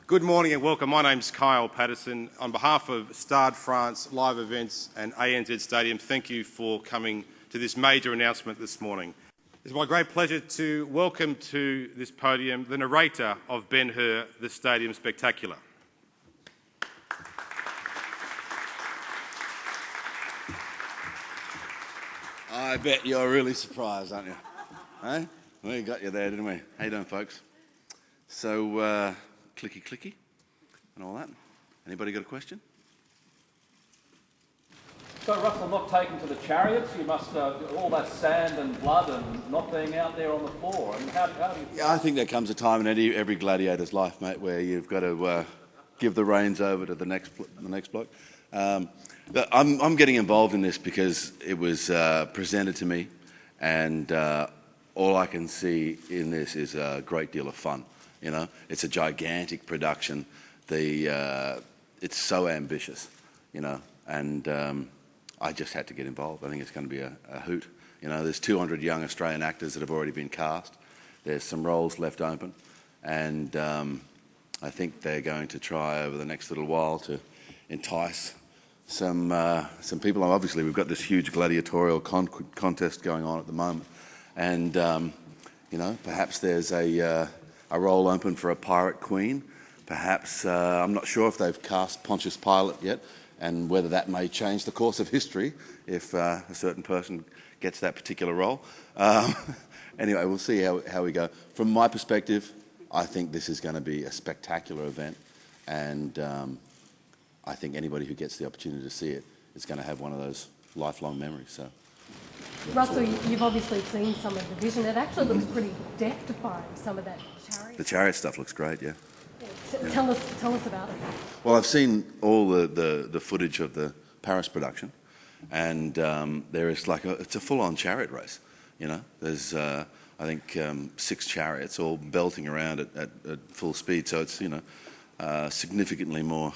Good morning and welcome. My name's Kyle Patterson. On behalf of StadeFrance Live Events and ANZ Stadium, thank you for coming to this major announcement this morning. It's my great pleasure to welcome to this podium the narrator of Ben Hur, the Stadium Spectacular. I bet you're really surprised, aren't you? Hey? We got you there, didn't we? How you doing, folks? So, clicky clicky and all that. Anybody got a question? So Russell, not taken to the chariots, you must, all that sand and blood and not being out there on the floor. I mean, how do you... Yeah, I think there comes a time in every gladiator's life, mate, where you've got to give the reins over to the next bloke. I'm getting involved in this because it was presented to me, and all I can see in this is a great deal of fun. You know, it's a gigantic production. It's so ambitious, you know, and I just had to get involved. I think it's going to be a hoot. You know, there's 200 young Australian actors that have already been cast. There's some roles left open, and I think they're going to try over the next little while to entice some people. Obviously, we've got this huge gladiatorial contest going on at the moment, and you know, perhaps there's a role open for a pirate queen. Perhaps, I'm not sure if they've cast Pontius Pilate yet, and whether that may change the course of history if a certain person gets that particular role. Anyway, we'll see how we go. From my perspective, I think this is going to be a spectacular event, and I think anybody who gets the opportunity to see it is going to have one of those lifelong memories. So. Russell, you've obviously seen some of the vision. It actually looks pretty death-defying, some of that chariot. The chariot stuff looks great, yeah. Tell us about it. Well, I've seen all the footage of the Paris production, and there is it's a full-on chariot race. You know, there's I think 6 chariots all belting around at full speed. So it's, you know, significantly more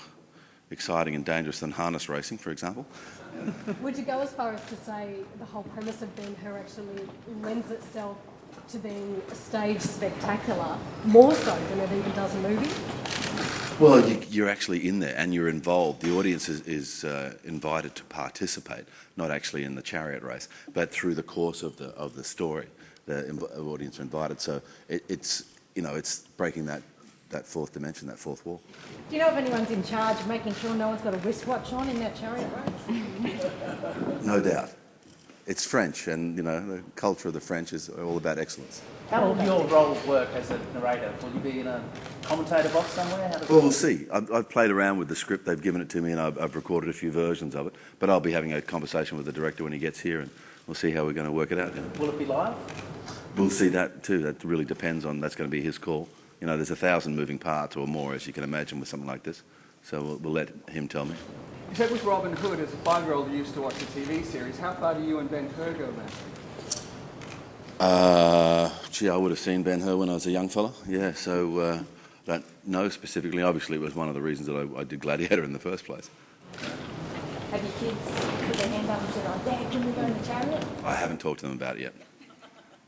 exciting and dangerous than harness racing, for example. Would you go as far as to say the whole premise of Ben Hur actually lends itself to being a stage spectacular more so than it even does a movie? Well, you're actually in there and you're involved. The audience is invited to participate, not actually in the chariot race, but through the course of the story. The audience are invited. So it's, you know, it's breaking that fourth dimension, that fourth wall. Do you know if anyone's in charge of making sure no one's got a wristwatch on in that chariot race? No doubt. It's French, and, you know, the culture of the French is all about excellence. How will your role work as a narrator? Will you be in a commentator box somewhere? Well, we'll see. I've played around with the script. They've given it to me, and I've recorded a few versions of it. But I'll be having a conversation with the director when he gets here, and we'll see how we're going to work it out. Will it be live? We'll see that too. That really depends on. That's going to be his call. You know, there's 1,000 moving parts or more, as you can imagine, with something like this. So we'll let him tell me. You said with Robin Hood, as a 5-year-old who used to watch the TV series, how far do you and Ben Hur go back? Gee, I would have seen Ben Hur when I was a young fella. Yeah, so I don't know specifically. Obviously, it was one of the reasons that I did Gladiator in the first place. Have your kids put their hand up and said, "Oh, Dad, can we go in the chariot?" I haven't talked to them about it yet.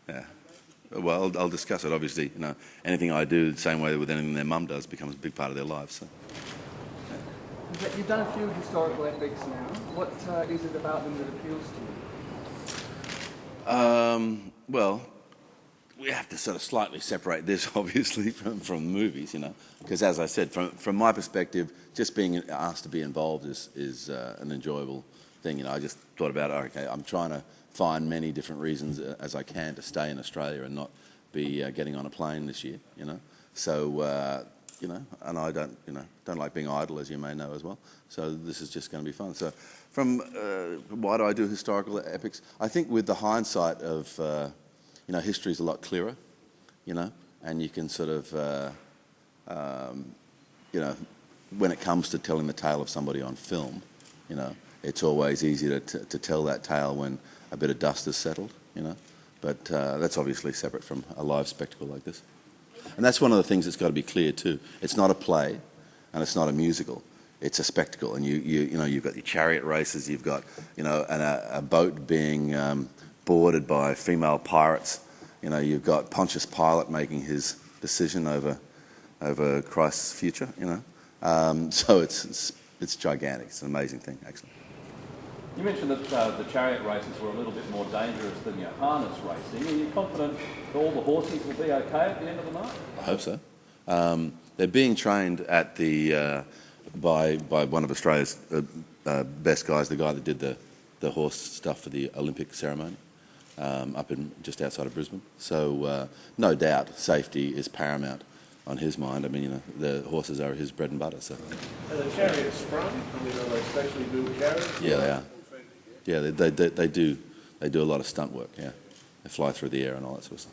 Yeah. Well, I'll discuss it. Obviously, you know, anything I do the same way with anything their mum does becomes a big part of their lives. So. Yeah. You've done a few historical epics now. What is it about them that appeals to you? Well, we have to sort of slightly separate this, obviously, from movies, you know, because as I said, from my perspective, just being asked to be involved is an enjoyable thing. You know, I just thought about it. Okay, I'm trying to find many different reasons as I can to stay in Australia and not be getting on a plane this year, you know. So, you know, and I don't like being idle, as you may know as well. So this is just going to be fun. So from why do I do historical epics? I think with the hindsight of, you know, history is a lot clearer, you know, and you can sort of, you know, when it comes to telling the tale of somebody on film, you know, it's always easier to tell that tale when a bit of dust has settled, you know. But that's obviously separate from a live spectacle like this. And that's one of the things that's got to be clear too. It's not a play, and it's not a musical. It's a spectacle, and you know, you've got your chariot races, you've got, you know, a boat being boarded by female pirates. You know, you've got Pontius Pilate making his decision over over Christ's future, you know. So it's gigantic. It's an amazing thing, actually. You mentioned that the chariot races were a little bit more dangerous than your harness racing. Are you confident that all the horses will be okay at the end of the night? I hope so. They're being trained at the by one of Australia's best guys, the guy that did the horse stuff for the Olympic ceremony up in just outside of Brisbane. So no doubt safety is paramount on his mind. I mean, you know, the horses are his bread and butter. So. Are the chariots sprung? I mean, are they specially built chariots? Yeah, they are. Yeah, they do a lot of stunt work. Yeah, they fly through the air and all that sort of stuff.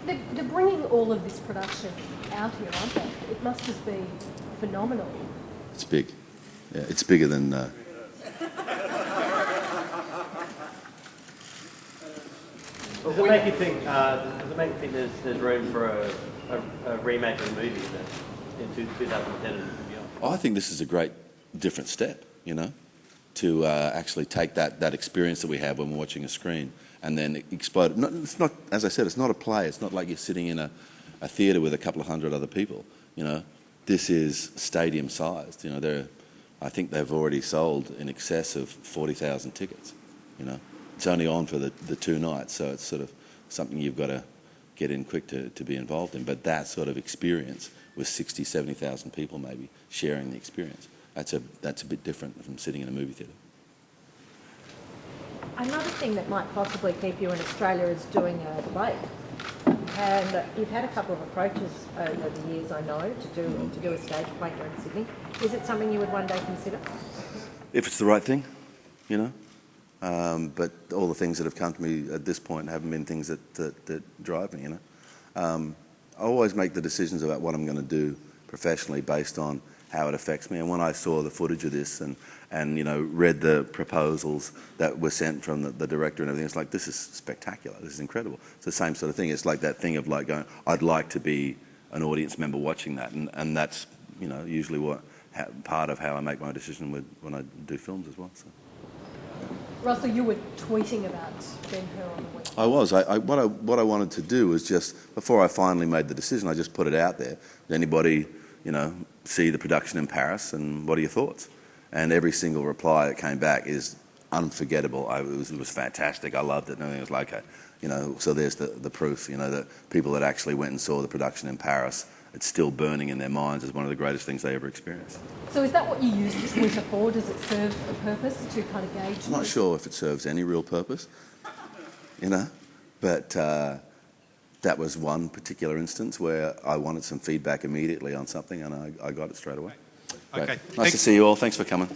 They're bringing all of this production out here, aren't they? It must just be phenomenal. It's big. Yeah, it's bigger than. Does it make you think? Does it make you think there's room for a remake of the movie in 2010 and beyond? I think this is a great different step. You know, to actually take that experience that we have when we're watching a screen and then explode it. It's not, as I said, it's not a play. It's not like you're sitting in a theatre with a couple of hundred other people. You know, this is stadium sized. You know, I think they've already sold in excess of 40,000 tickets. You know, it's only on for the 2 nights, so it's sort of something you've got to get in quick to be involved in. But that sort of experience with 60, 70,000 people maybe sharing the experience. That's a bit different from sitting in a movie theatre. Another thing that might possibly keep you in Australia is doing a play. And you've had a couple of approaches over the years, I know, to do a stage play here in Sydney. Is it something you would one day consider? If it's the right thing, you know. But all the things that have come to me at this point haven't been things that drive me, you know. I always make the decisions about what I'm going to do professionally based on how it affects me. And when I saw the footage of this and you know, read the proposals that were sent from the director and everything, it's like, this is spectacular, this is incredible. It's the same sort of thing. It's like that thing of like going, I'd like to be an audience member watching that. And that's, you know, usually part of how I make my decision when I do films as well. So. Russell, you were tweeting about Ben Hur on the week. I was. What I wanted to do was just, before I finally made the decision, I just put it out there. Did anybody, you know, see the production in Paris, and what are your thoughts? And every single reply that came back is unforgettable. It was fantastic. I loved it. And everything was like, okay, you know, so there's the proof, you know, that people that actually went and saw the production in Paris, it's still burning in their minds as one of the greatest things they ever experienced. So is that what you use Twitter for? Does it serve a purpose to kind of gauge? I'm not sure if it serves any real purpose, you know, but that was one particular instance where I wanted some feedback immediately on something, and I got it straight away. Okay. Great. Nice to see you all. Thanks for coming.